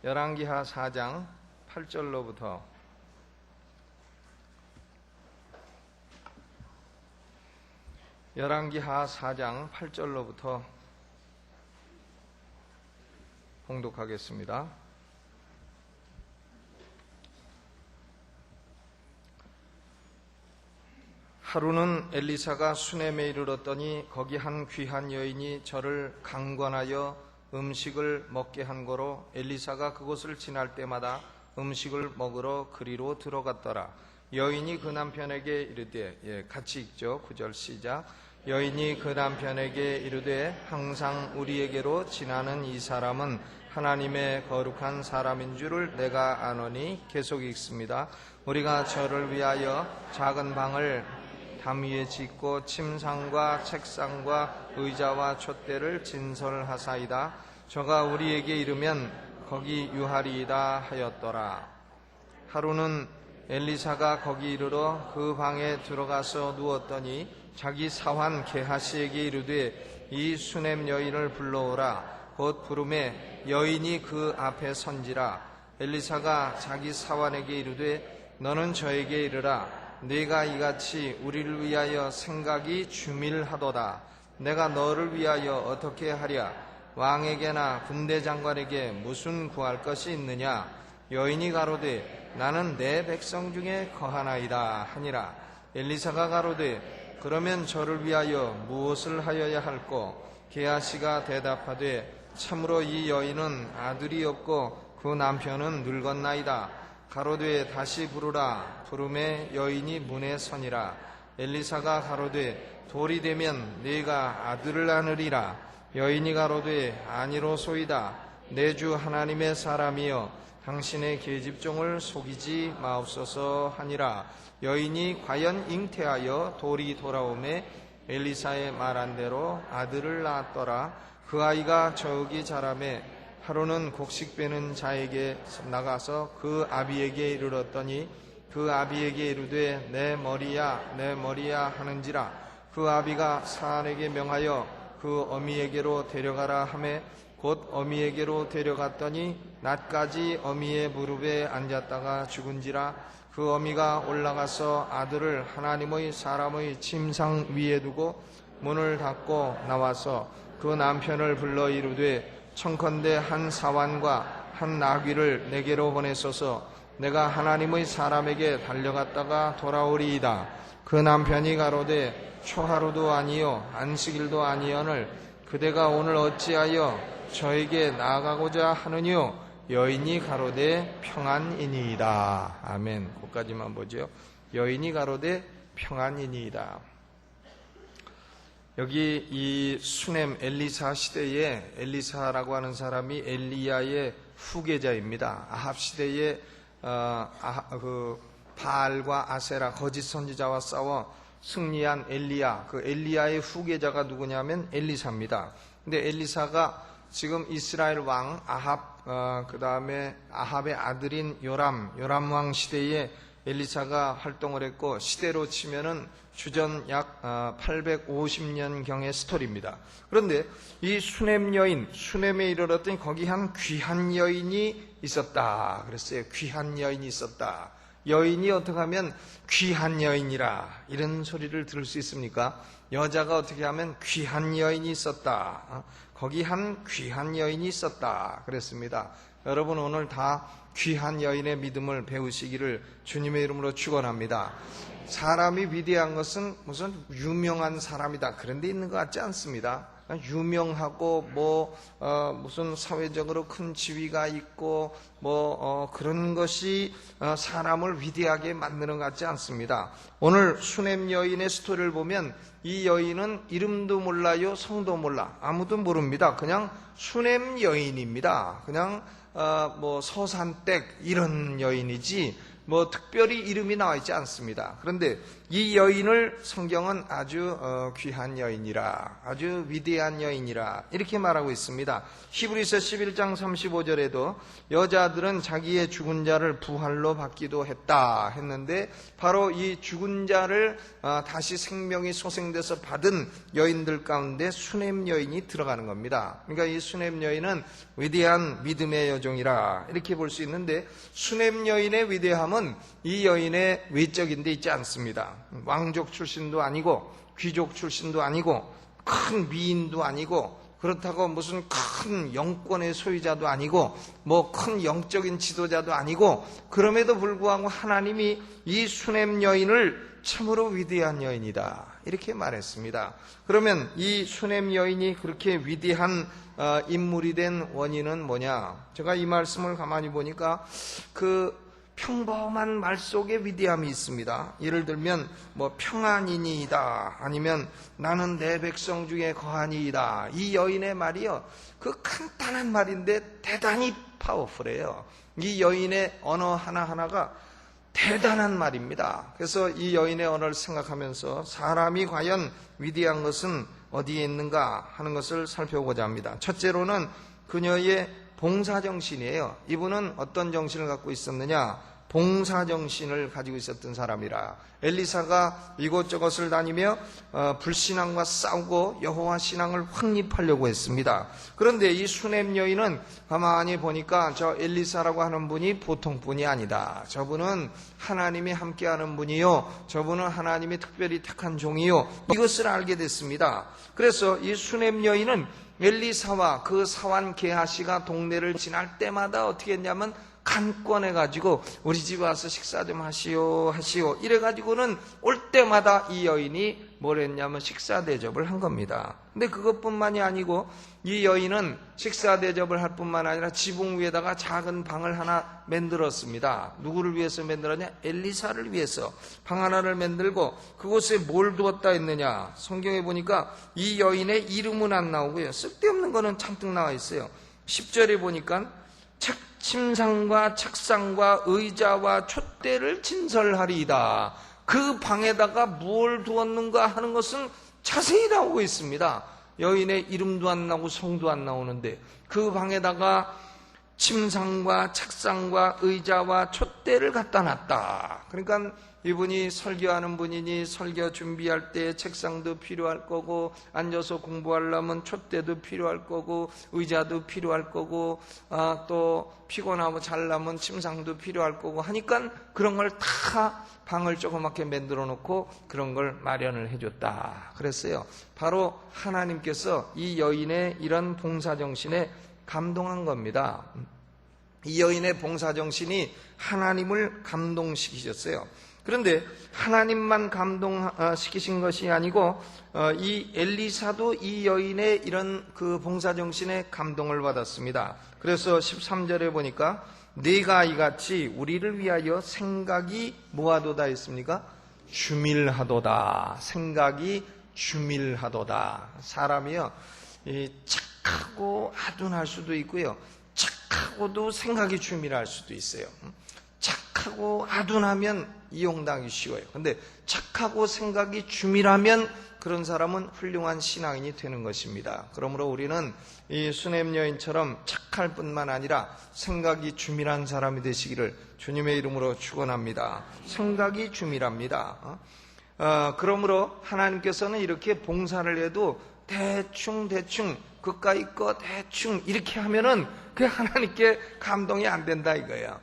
열왕기하 4장 8절로부터 열왕기하 4장 8절로부터 봉독하겠습니다. 하루는 엘리사가 수넴에 이르렀더니 거기 한 귀한 여인이 저를 강권하여 음식을 먹게 한 거로 엘리사가 그곳을 지날 때마다 음식을 먹으러 그리로 들어갔더라. 여인이 그 남편에게 이르되, 같이 읽죠. 9절 시작. 여인이 그 남편에게 이르되, 항상 우리에게로 지나는 이 사람은 하나님의 거룩한 사람인 줄을 내가 아노니. 계속 읽습니다. 우리가 저를 위하여 작은 방을 담 위에 짓고 침상과 책상과 의자와 촛대를 진설하사이다. 저가 우리에게 이르면 거기 유하리이다 하였더라. 하루는 엘리사가 거기 이르러 그 방에 들어가서 누웠더니 자기 사환 게하시에게 이르되, 이 수넴 여인을 불러오라. 곧 부르매 여인이 그 앞에 선지라. 엘리사가 자기 사환에게 이르되, 너는 저에게 이르라. 네가 이같이 우리를 위하여 생각이 주밀하도다. 내가 너를 위하여 어떻게 하랴? 왕에게나 군대 장관에게 무슨 구할 것이 있느냐? 여인이 가로되, 나는 내 백성 중에 거하나이다 하니라. 엘리사가 가로되, 그러면 저를 위하여 무엇을 하여야 할꼬? 게하시가 대답하되, 참으로 이 여인은 아들이 없고 그 남편은 늙었나이다. 가로되, 다시 부르라. 부르매 여인이 문에 서니라. 엘리사가 가로되, 돌이 되면 네가 아들을 낳으리라. 여인이 가로되, 아니로소이다. 내 주 하나님의 사람이여, 당신의 계집종을 속이지 마옵소서 하니라. 여인이 과연 잉태하여 돌이 돌아오매 엘리사의 말한 대로 아들을 낳았더라. 그 아이가 저기 자라매 하루는 곡식 빼는 자에게 나가서 그 아비에게 이르렀더니 그 아비에게 이르되, 내 머리야 내 머리야 하는지라. 그 아비가 사안에게 명하여 그 어미에게로 데려가라 하매 곧 어미에게로 데려갔더니 낮까지 어미의 무릎에 앉았다가 죽은지라. 그 어미가 올라가서 아들을 하나님의 사람의 침상 위에 두고 문을 닫고 나와서 그 남편을 불러 이르되, 청컨대 한 사환과 한 나귀를 내게로 보내소서. 내가 하나님의 사람에게 달려갔다가 돌아오리이다. 그 남편이 가로되, 초하루도 아니요 안식일도 아니오늘 그대가 오늘 어찌하여 저에게 나아가고자 하느뇨? 여인이 가로되, 평안이니이다. 아멘. 거기까지만 보죠. 여인이 가로되 평안이니이다. 여기 이 수넴 엘리사 시대에 엘리사라고 하는 사람이 엘리야의 후계자입니다. 아합 시대에 바알과 아세라 거짓 선지자와 싸워 승리한 엘리야, 그 엘리야의 후계자가 누구냐면 엘리사입니다. 근데 엘리사가 지금 이스라엘 왕 아합, 그 다음에 아합의 아들인 요람 왕 시대에 엘리사가 활동을 했고, 시대로 치면은 주전 약 850년경의 스토리입니다. 그런데 이 수넴에 이르렀더니 거기 한 귀한 여인이 있었다 그랬어요. 귀한 여인이 있었다. 여인이 어떻게 하면 귀한 여인이라 이런 소리를 들을 수 있습니까? 여자가 어떻게 하면 귀한 여인이 있었다. 거기 한 귀한 여인이 있었다 그랬습니다. 여러분 오늘 다 귀한 여인의 믿음을 배우시기를 주님의 이름으로 축원합니다. 사람이 위대한 것은 무슨 유명한 사람이다 그런 데 있는 것 같지 않습니다. 유명하고 무슨 사회적으로 큰 지위가 있고 그런 것이 사람을 위대하게 만드는 것 같지 않습니다. 오늘 수넴 여인의 스토리를 보면 이 여인은 이름도 몰라요, 성도 몰라, 아무도 모릅니다. 그냥 수넴 여인입니다. 그냥 서산댁 이런 여인이지 특별히 이름이 나와 있지 않습니다. 그런데 이 여인을 성경은 아주 귀한 여인이라, 아주 위대한 여인이라 이렇게 말하고 있습니다. 히브리서 11장 35절에도 여자들은 자기의 죽은 자를 부활로 받기도 했다 했는데, 바로 이 죽은 자를 다시 생명이 소생되게 가운데서 받은 여인들 가운데 수넴 여인이 들어가는 겁니다. 그러니까 이 수넴 여인은 위대한 믿음의 여종이라 이렇게 볼 수 있는데, 수넴 여인의 위대함은 이 여인의 외적인 데 있지 않습니다. 왕족 출신도 아니고 귀족 출신도 아니고 큰 미인도 아니고, 그렇다고 무슨 큰 영권의 소유자도 아니고 뭐 큰 영적인 지도자도 아니고, 그럼에도 불구하고 하나님이 이 수넴 여인을 참으로 위대한 여인이다 이렇게 말했습니다. 그러면 이 수넴 여인이 그렇게 위대한 인물이 된 원인은 뭐냐? 제가 이 말씀을 가만히 보니까 그 평범한 말 속에 위대함이 있습니다. 예를 들면 뭐 평안이니이다, 아니면 나는 내 백성 중에 거하니이다. 이 여인의 말이요, 그 간단한 말인데 대단히 파워풀해요. 이 여인의 언어 하나하나가 대단한 말입니다. 그래서 이 여인의 언어를 생각하면서 사람이 과연 위대한 것은 어디에 있는가 하는 것을 살펴보고자 합니다. 첫째로는 그녀의 봉사정신이에요. 이분은 어떤 정신을 갖고 있었느냐? 봉사정신을 가지고 있었던 사람이라. 엘리사가 이곳저곳을 다니며 불신앙과 싸우고 여호와 신앙을 확립하려고 했습니다. 그런데 이 수넴 여인은 가만히 보니까 저 엘리사라고 하는 분이 보통 분이 아니다. 저분은 하나님이 함께하는 분이요, 저분은 하나님이 특별히 택한 종이요, 이것을 알게 됐습니다. 그래서 이 수넴 여인은 엘리사와 그 사환 게하시가 동네를 지날 때마다 어떻게 했냐면 간권해가지고 우리 집 와서 식사 좀 하시오 이래가지고는 올 때마다 이 여인이 뭘 했냐면 식사 대접을 한 겁니다. 근데 그것뿐만이 아니고 이 여인은 식사 대접을 할 뿐만 아니라 지붕 위에다가 작은 방을 하나 만들었습니다. 누구를 위해서 만들었냐? 엘리사를 위해서 방 하나를 만들고 그곳에 뭘 두었다 했느냐? 성경에 보니까 이 여인의 이름은 안 나오고요, 쓸데없는 거는 잔뜩 나와 있어요. 10절에 보니까 침상과 책상과 의자와 촛대를 진설하리이다. 그 방에다가 무엇을 두었는가 하는 것은 자세히 나오고 있습니다. 여인의 이름도 안 나오고 성도 안 나오는데 그 방에다가 침상과 책상과 의자와 촛대를 갖다 놨다. 그러니까 이분이 설교하는 분이니 설교 준비할 때 책상도 필요할 거고, 앉아서 공부하려면 촛대도 필요할 거고, 의자도 필요할 거고, 또 피곤하고 잘라면 침상도 필요할 거고 하니까 그런 걸 다 방을 조그맣게 만들어 놓고 그런 걸 마련을 해줬다 그랬어요. 바로 하나님께서 이 여인의 이런 봉사정신에 감동한 겁니다. 이 여인의 봉사정신이 하나님을 감동시키셨어요. 그런데 하나님만 감동시키신 것이 아니고 이 엘리사도 이 여인의 이런 그 봉사정신에 감동을 받았습니다. 그래서 13절에 보니까 네가 이같이 우리를 위하여 생각이 뭐하도다 했습니까? 주밀하도다. 생각이 주밀하도다. 사람이요, 착하고 아둔할 수도 있고요, 착하고도 생각이 주밀할 수도 있어요. 착하고 아둔하면 이용당하기 쉬워요. 근데 착하고 생각이 주밀하면 그런 사람은 훌륭한 신앙인이 되는 것입니다. 그러므로 우리는 이 수넴 여인처럼 착할 뿐만 아니라 생각이 주밀한 사람이 되시기를 주님의 이름으로 축원합니다. 생각이 주밀합니다. 그러므로 하나님께서는 이렇게 봉사를 해도 대충 그까이 거 대충 이렇게 하면은 그게 하나님께 감동이 안 된다 이거예요.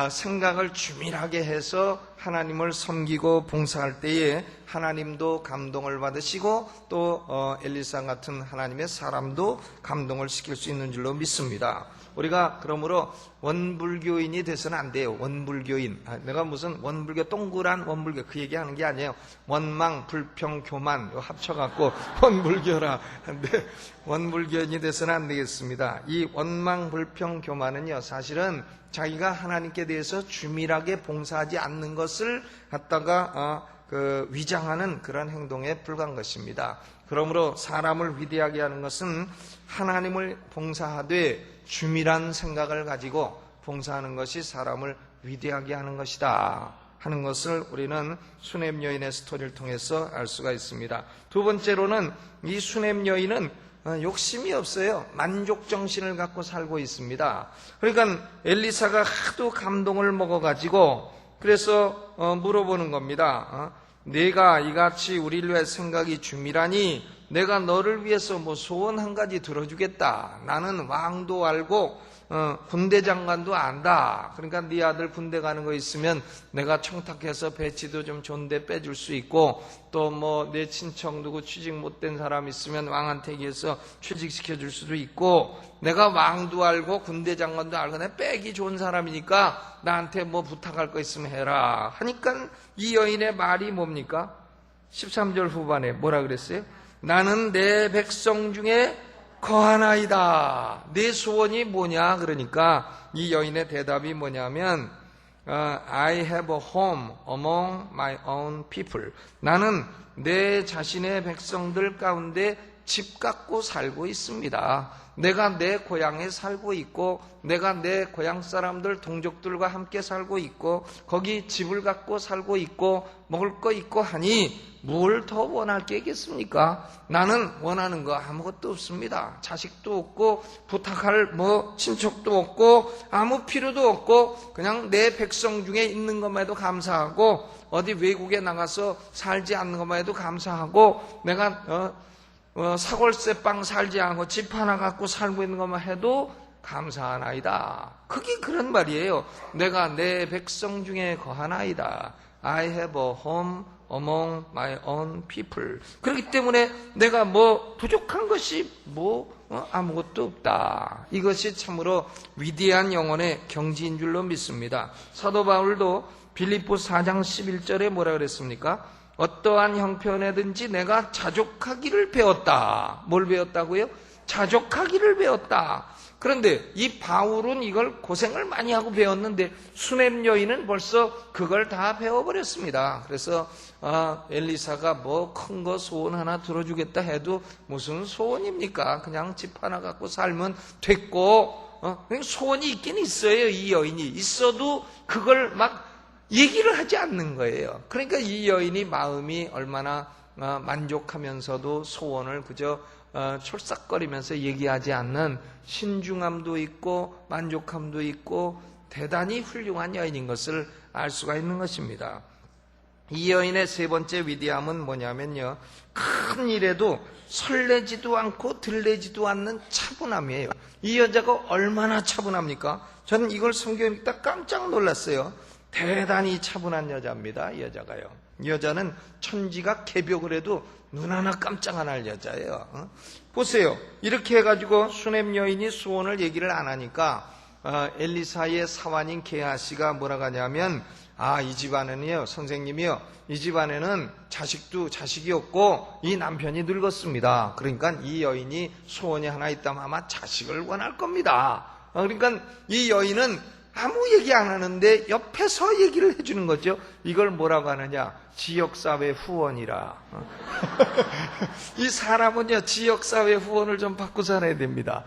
생각을 주밀하게 해서 하나님을 섬기고 봉사할 때에 하나님도 감동을 받으시고 또 엘리사 같은 하나님의 사람도 감동을 시킬 수 있는 줄로 믿습니다. 우리가 그러므로 원불교인이 돼서는 안 돼요. 원불교인. 내가 무슨 원불교 동그란 원불교 그 얘기하는 게 아니에요. 원망, 불평, 교만 합쳐갖고 원불교라. 근데 원불교인이 돼서는 안 되겠습니다. 이 원망, 불평, 교만은요, 사실은 자기가 하나님께 대해서 주밀하게 봉사하지 않는 것을 갖다가 위장하는 그런 행동에 불과한 것입니다. 그러므로 사람을 위대하게 하는 것은 하나님을 봉사하되 주밀한 생각을 가지고 봉사하는 것이 사람을 위대하게 하는 것이다 하는 것을 우리는 수넴 여인의 스토리를 통해서 알 수가 있습니다. 두 번째로는 이 수넴 여인은 욕심이 없어요. 만족정신을 갖고 살고 있습니다. 그러니까 엘리사가 하도 감동을 먹어가지고 그래서 물어보는 겁니다. 내가 이같이 우리를 위해 생각이 줌이라니 내가 너를 위해서 뭐 소원 한 가지 들어주겠다. 나는 왕도 알고 군대 장관도 안다. 그러니까 네 아들 군대 가는 거 있으면 내가 청탁해서 배치도 좀 좋은데 빼줄 수 있고, 또 뭐 내 친척 누구 취직 못된 사람 있으면 왕한테 얘기해서 취직시켜 줄 수도 있고, 내가 왕도 알고 군대 장관도 알고 내가 빼기 좋은 사람이니까 나한테 뭐 부탁할 거 있으면 해라 하니까 이 여인의 말이 뭡니까? 13절 후반에 뭐라 그랬어요? 나는 내 백성 중에 거하나이다. 내 소원이 뭐냐? 그러니까 이 여인의 대답이 뭐냐면 I have a home among my own people. 나는 내 자신의 백성들 가운데 집 갖고 살고 있습니다. 내가 내 고향에 살고 있고, 내가 내 고향 사람들 동족들과 함께 살고 있고, 거기 집을 갖고 살고 있고, 먹을 거 있고 하니 뭘 더 원할 게 있겠습니까? 나는 원하는 거 아무것도 없습니다. 자식도 없고, 부탁할 뭐 친척도 없고, 아무 필요도 없고, 그냥 내 백성 중에 있는 것만 해도 감사하고, 어디 외국에 나가서 살지 않는 것만 해도 감사하고, 내가 사골세빵 살지 않고 집 하나 갖고 살고 있는 것만 해도 감사하나이다. 그게 그런 말이에요. 내가 내 백성 중에 거하나이다. I have a home among my own people. 그렇기 때문에 내가 뭐 부족한 것이 아무것도 없다. 이것이 참으로 위대한 영혼의 경지인 줄로 믿습니다. 사도 바울도 빌립보 4장 11절에 뭐라 그랬습니까? 어떠한 형편에든지 내가 자족하기를 배웠다. 뭘 배웠다고요? 자족하기를 배웠다. 그런데 이 바울은 이걸 고생을 많이 하고 배웠는데 수넴 여인은 벌써 그걸 다 배워버렸습니다. 그래서 엘리사가 뭐 큰 거 소원 하나 들어주겠다 해도 무슨 소원입니까? 그냥 집 하나 갖고 살면 됐고, 그냥 소원이 있긴 있어요. 이 여인이 있어도 그걸 막 얘기를 하지 않는 거예요. 그러니까 이 여인이 마음이 얼마나 만족하면서도 소원을 그저 촐싹거리면서 얘기하지 않는 신중함도 있고 만족함도 있고 대단히 훌륭한 여인인 것을 알 수가 있는 것입니다. 이 여인의 세 번째 위대함은 뭐냐면요, 큰 일에도 설레지도 않고 들레지도 않는 차분함이에요. 이 여자가 얼마나 차분합니까? 저는 이걸 성경에 읽다 깜짝 놀랐어요. 대단히 차분한 여자입니다. 이 여자가요. 이 여자는 천지가 개벽을 해도 눈 하나 깜짝 안 할 여자예요. 보세요. 이렇게 해가지고 수넴 여인이 소원을 얘기를 안 하니까 엘리사의 사환인 게하시가 뭐라고 하냐면, 이 집안에는요, 선생님이요, 이 집안에는 자식이 없고 이 남편이 늙었습니다. 그러니까 이 여인이 소원이 하나 있다면 아마 자식을 원할 겁니다. 그러니까 이 여인은 아무 얘기 안 하는데 옆에서 얘기를 해주는 거죠. 이걸 뭐라고 하느냐? 지역사회 후원이라. 이 사람은요, 지역사회 후원을 좀 받고 살아야 됩니다.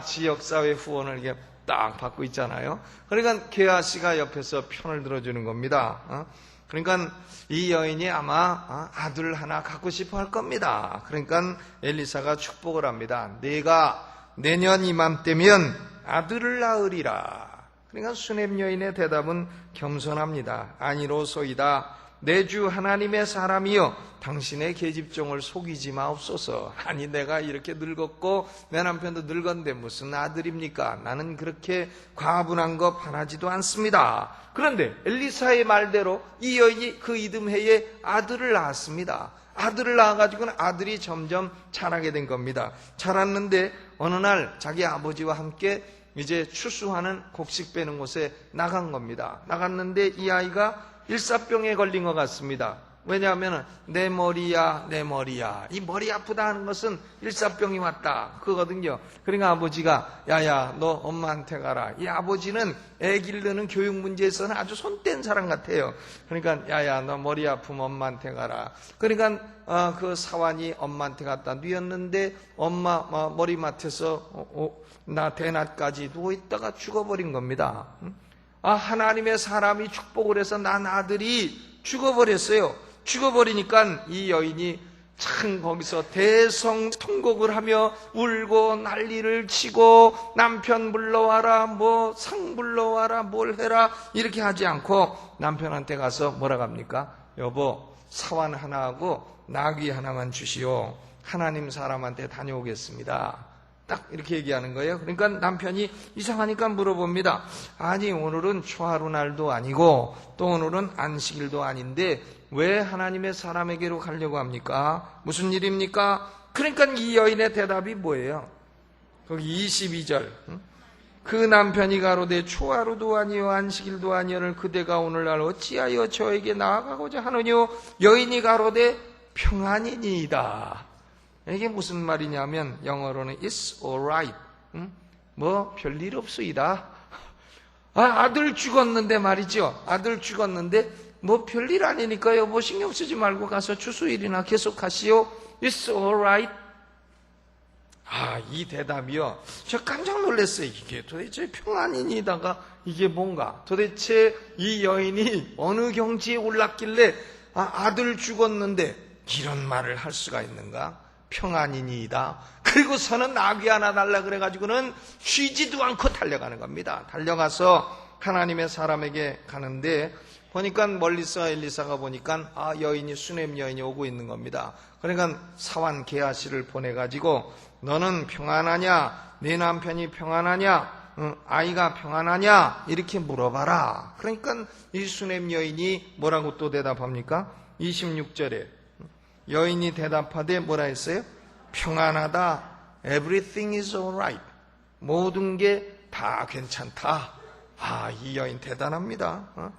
지역사회 후원을 이렇게 딱 받고 있잖아요. 그러니까 게하시가 옆에서 편을 들어주는 겁니다. 그러니까 이 여인이 아마 아들 하나 갖고 싶어 할 겁니다. 그러니까 엘리사가 축복을 합니다. 내가 내년 이맘때면 아들을 낳으리라. 그러니까 수넴 여인의 대답은 겸손합니다. 아니로소이다. 내 주 하나님의 사람이여, 당신의 계집종을 속이지 마옵소서. 아니, 내가 이렇게 늙었고 내 남편도 늙었는데 무슨 아들입니까? 나는 그렇게 과분한 거 바라지도 않습니다. 그런데 엘리사의 말대로 이 여인이 그 이듬해에 아들을 낳았습니다. 아들을 낳아가지고는 아들이 점점 자라게 된 겁니다. 자랐는데 어느 날 자기 아버지와 함께 이제 추수하는 곡식 빼는 곳에 나간 겁니다. 나갔는데 이 아이가 일사병에 걸린 것 같습니다. 왜냐하면 내 머리야 내 머리야, 이 머리 아프다 하는 것은 일사병이 왔다 그거거든요. 그러니까 아버지가 야야 너 엄마한테 가라. 이 아버지는 애 기르는 교육 문제에서는 아주 손뗀 사람 같아요. 그러니까 야야 너 머리 아프면 엄마한테 가라. 그러니까 그 사환이 엄마한테 갔다 뉘었는데 엄마 머리맡에서 나 대낮까지 누워있다가 죽어버린 겁니다. 하나님의 사람이 축복을 해서 난 아들이 죽어버렸어요. 죽어버리니까 이 여인이 참 거기서 대성통곡을 하며 울고 난리를 치고 남편 불러와라, 뭐 상 불러와라, 뭘 해라 이렇게 하지 않고 남편한테 가서 뭐라고 합니까? 여보, 사환 하나하고 나귀 하나만 주시오. 하나님 사람한테 다녀오겠습니다. 딱 이렇게 얘기하는 거예요. 그러니까 남편이 이상하니까 물어봅니다. 아니, 오늘은 초하루 날도 아니고 또 오늘은 안식일도 아닌데 왜 하나님의 사람에게로 가려고 합니까? 무슨 일입니까? 그러니까 이 여인의 대답이 뭐예요? 거기 22절. 그 남편이 가로되 초하루도 아니요 안식일도 아니요를 그대가 오늘날 어찌하여 저에게 나아가고자 하느뇨? 여인이 가로되 평안이니이다. 이게 무슨 말이냐면 영어로는 It's alright. 뭐 별일 없소이다. 아들 죽었는데 말이죠. 아들 죽었는데 뭐 별일 아니니까요. 뭐 신경 쓰지 말고 가서 추수일이나 계속하시오. It's alright. 이 대답이요. 저 깜짝 놀랐어요. 이게 도대체 평안이니다가 이게 뭔가. 도대체 이 여인이 어느 경지에 올랐길래 아들 죽었는데 이런 말을 할 수가 있는가? 평안이니이다. 그리고서는 나귀 하나 달라 그래가지고는 쉬지도 않고 달려가는 겁니다. 달려가서 하나님의 사람에게 가는데 보니까 멀리서 엘리사가 보니까 여인이 수넴 여인이 오고 있는 겁니다. 그러니까 사환 게하시를 보내가지고 너는 평안하냐? 네 남편이 평안하냐? 아이가 평안하냐? 이렇게 물어봐라. 그러니까 이 수넴 여인이 뭐라고 또 대답합니까? 26절에 여인이 대답하되 뭐라 했어요? 평안하다. Everything is alright. 모든 게 다 괜찮다. 이 여인 대단합니다.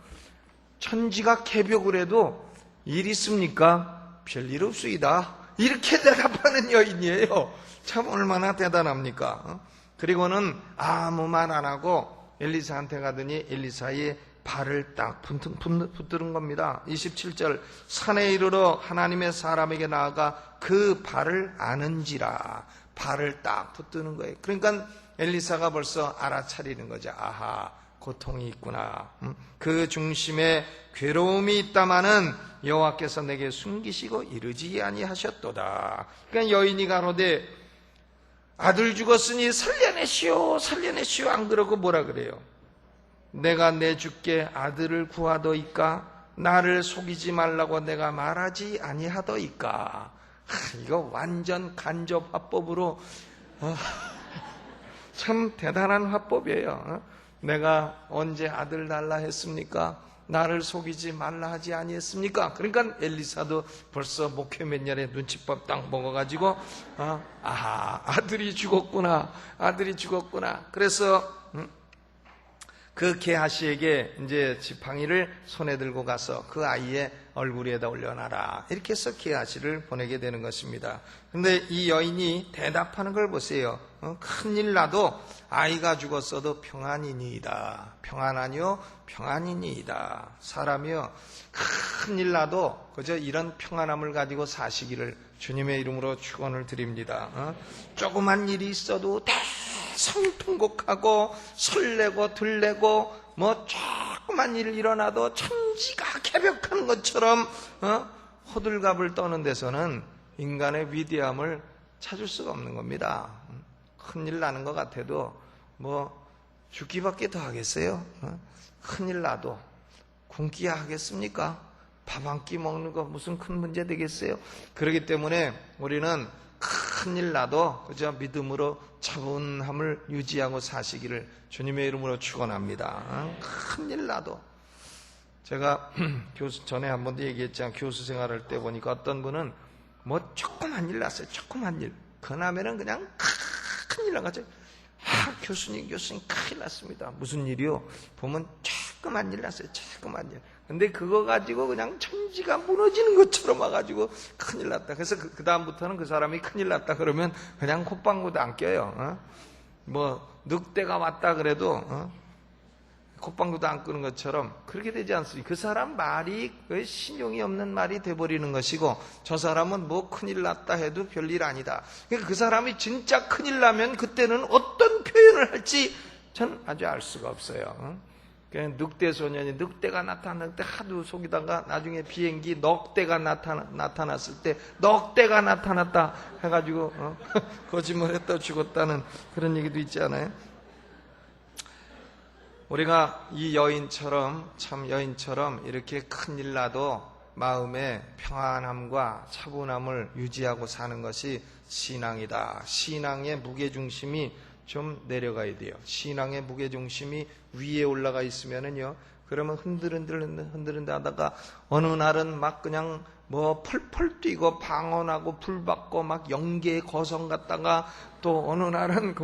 천지가 개벽을 해도 일 있습니까? 별일 없수이다. 이렇게 대답하는 여인이에요. 참 얼마나 대단합니까? 그리고는 아무 말 안 하고 엘리사한테 가더니 엘리사의 발을 딱 붙드는 겁니다. 27절 산에 이르러 하나님의 사람에게 나아가 그 발을 아는지라. 발을 딱 붙드는 거예요. 그러니까 엘리사가 벌써 알아차리는 거죠. 아하, 고통이 있구나. 그 중심에 괴로움이 있다마는 여호와께서 내게 숨기시고 이르지 아니하셨도다. 그러니까 여인이 가로되 아들 죽었으니 살려내시오 살려내시오. 안 그러고 뭐라 그래요? 내가 내 주께 아들을 구하더이까? 나를 속이지 말라고 내가 말하지 아니하더이까? 이거 완전 간접 화법으로 참 대단한 화법이에요. 내가 언제 아들 달라 했습니까? 나를 속이지 말라 하지 아니했습니까? 그러니까 엘리사도 벌써 목회 몇 년에 눈칫밥 딱 먹어가지고 아들이 죽었구나. 아들이 죽었구나. 그래서 그 게하시에게 이제 지팡이를 손에 들고 가서 그 아이의 얼굴 위에다 올려놔라. 이렇게 해서 게하시를 보내게 되는 것입니다. 근데 이 여인이 대답하는 걸 보세요. 큰일 나도 아이가 죽었어도 평안이니이다. 평안하니요? 평안이니이다. 사람이요, 큰일 나도 그저 이런 평안함을 가지고 사시기를 주님의 이름으로 축원을 드립니다. 조그만 일이 있어도 성통곡하고 설레고 들레고 뭐 조그만 일 일어나도 천지가 개벽하는 것처럼 호들갑을 떠는 데서는 인간의 위대함을 찾을 수가 없는 겁니다. 큰일 나는 것 같아도 뭐 죽기밖에 더 하겠어요? 큰일 나도 굶기야 하겠습니까? 밥 한 끼 먹는 거 무슨 큰 문제 되겠어요? 그렇기 때문에 우리는 큰일 나도 그저 믿음으로 차분함을 유지하고 사시기를 주님의 이름으로 축원합니다. 큰일 나도. 제가 전에 한 번도 얘기했지만 교수 생활할 때 보니까 어떤 분은 뭐 조그만 일 났어요. 조그만 일. 그나마는 그냥 큰일 나가지고 교수님 큰일 났습니다. 무슨 일이요? 보면 조그만 일 났어요. 조그만 일. 근데 그거 가지고 그냥 천지가 무너지는 것처럼 와가지고 큰일 났다. 그래서 그 다음부터는 그 사람이 큰일 났다 그러면 그냥 콧방구도 안 껴요. 뭐 늑대가 왔다 그래도 콧방구도 안 끄는 것처럼 그렇게 되지 않습니까? 그 사람 말이 신용이 없는 말이 돼버리는 것이고 저 사람은 뭐 큰일 났다 해도 별일 아니다. 그러니까 그 사람이 진짜 큰일 나면 그때는 어떤 표현을 할지 전 아주 알 수가 없어요. 늑대 소년이 늑대가 나타날 때 하도 속이다가 나중에 비행기 넉대가 나타났을 때 넉대가 나타났다 해가지고 거짓말했다 죽었다는 그런 얘기도 있지 않아요? 우리가 이 여인처럼 이렇게 큰일 나도 마음의 평안함과 차분함을 유지하고 사는 것이 신앙이다. 신앙의 무게중심이 좀 내려가야 돼요. 신앙의 무게중심이 위에 올라가 있으면은요, 그러면 흔들흔들 하다가 어느 날은 막 그냥 뭐 펄펄 뛰고 방언하고 불받고 막 영계의 거성 갔다가 또 어느 날은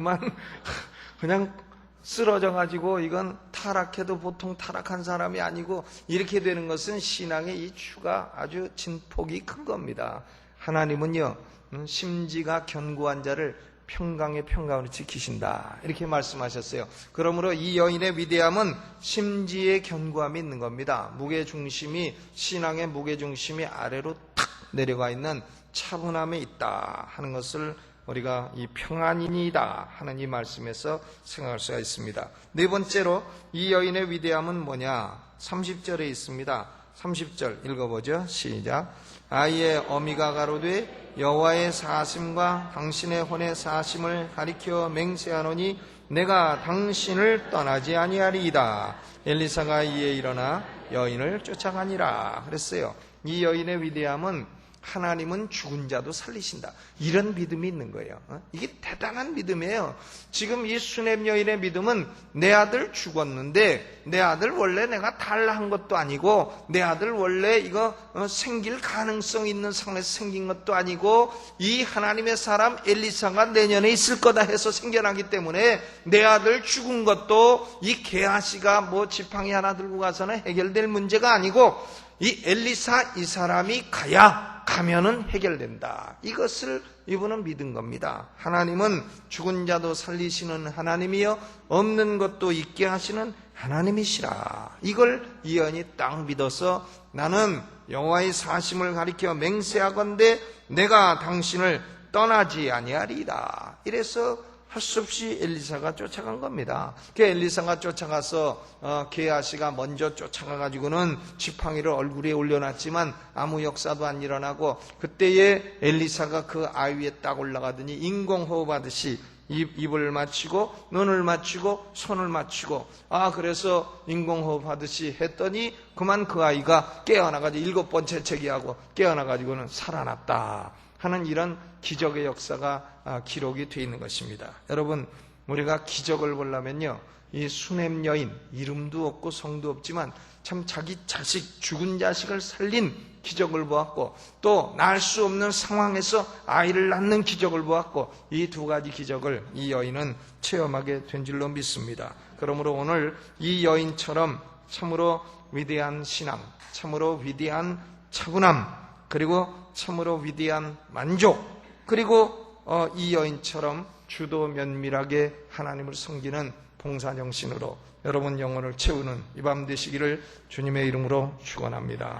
그냥 쓰러져 가지고 이건 타락해도 보통 타락한 사람이 아니고 이렇게 되는 것은 신앙의 이 추가 아주 진폭이 큰 겁니다. 하나님은요, 심지가 견고한 자를 평강의 평강으로 지키신다, 이렇게 말씀하셨어요. 그러므로 이 여인의 위대함은 심지의 견고함이 있는 겁니다. 무게중심이, 신앙의 무게중심이 아래로 탁 내려가 있는 차분함에 있다 하는 것을 우리가 이 평안이다 하는 이 말씀에서 생각할 수가 있습니다. 네 번째로 이 여인의 위대함은 뭐냐? 30절에 있습니다. 30절 읽어보죠. 시작. 아이의 어미가 가로되 여호와의 사심과 당신의 혼의 사심을 가리켜 맹세하노니 내가 당신을 떠나지 아니하리이다. 엘리사가 이에 일어나 여인을 쫓아가니라 그랬어요. 이 여인의 위대함은 하나님은 죽은 자도 살리신다, 이런 믿음이 있는 거예요. 이게 대단한 믿음이에요. 지금 이 수넴 여인의 믿음은 내 아들 죽었는데 내 아들 원래 내가 달라 한 것도 아니고 내 아들 원래 이거 생길 가능성 있는 상황에서 생긴 것도 아니고 이 하나님의 사람 엘리사가 내년에 있을 거다 해서 생겨나기 때문에 내 아들 죽은 것도 이 게하시가 뭐 지팡이 하나 들고 가서는 해결될 문제가 아니고 이 엘리사 이 사람이 가면은 해결된다, 이것을 이분은 믿은 겁니다. 하나님은 죽은 자도 살리시는 하나님이요 없는 것도 있게 하시는 하나님이시라, 이걸 이 여인이 딱 믿어서 나는 여호와의 사심을 가리켜 맹세하건대 내가 당신을 떠나지 아니하리이다, 이래서 할 수 없이 엘리사가 쫓아간 겁니다. 그 엘리사가 쫓아가서 게하시가 먼저 쫓아가가지고는 지팡이를 얼굴에 올려놨지만 아무 역사도 안 일어나고, 그때에 엘리사가 그 아이 위에 딱 올라가더니 인공호흡하듯이 입을 맞추고 눈을 맞추고 손을 맞추고 그래서 인공호흡하듯이 했더니 그만 그 아이가 깨어나가지고 7번째 재기하고 깨어나가지고는 살아났다 하는 이런 기적의 역사가 기록이 되어 있는 것입니다. 여러분, 우리가 기적을 보려면요, 이 수넴 여인, 이름도 없고 성도 없지만 참 자기 자식, 죽은 자식을 살린 기적을 보았고, 또 낳을 수 없는 상황에서 아이를 낳는 기적을 보았고, 이 두 가지 기적을 이 여인은 체험하게 된 줄로 믿습니다. 그러므로 오늘 이 여인처럼 참으로 위대한 신앙, 참으로 위대한 차분함, 그리고 참으로 위대한 만족, 그리고 이 여인처럼 주도 면밀하게 하나님을 섬기는 봉사정신으로 여러분 영혼을 채우는 이 밤 되시기를 주님의 이름으로 축원합니다.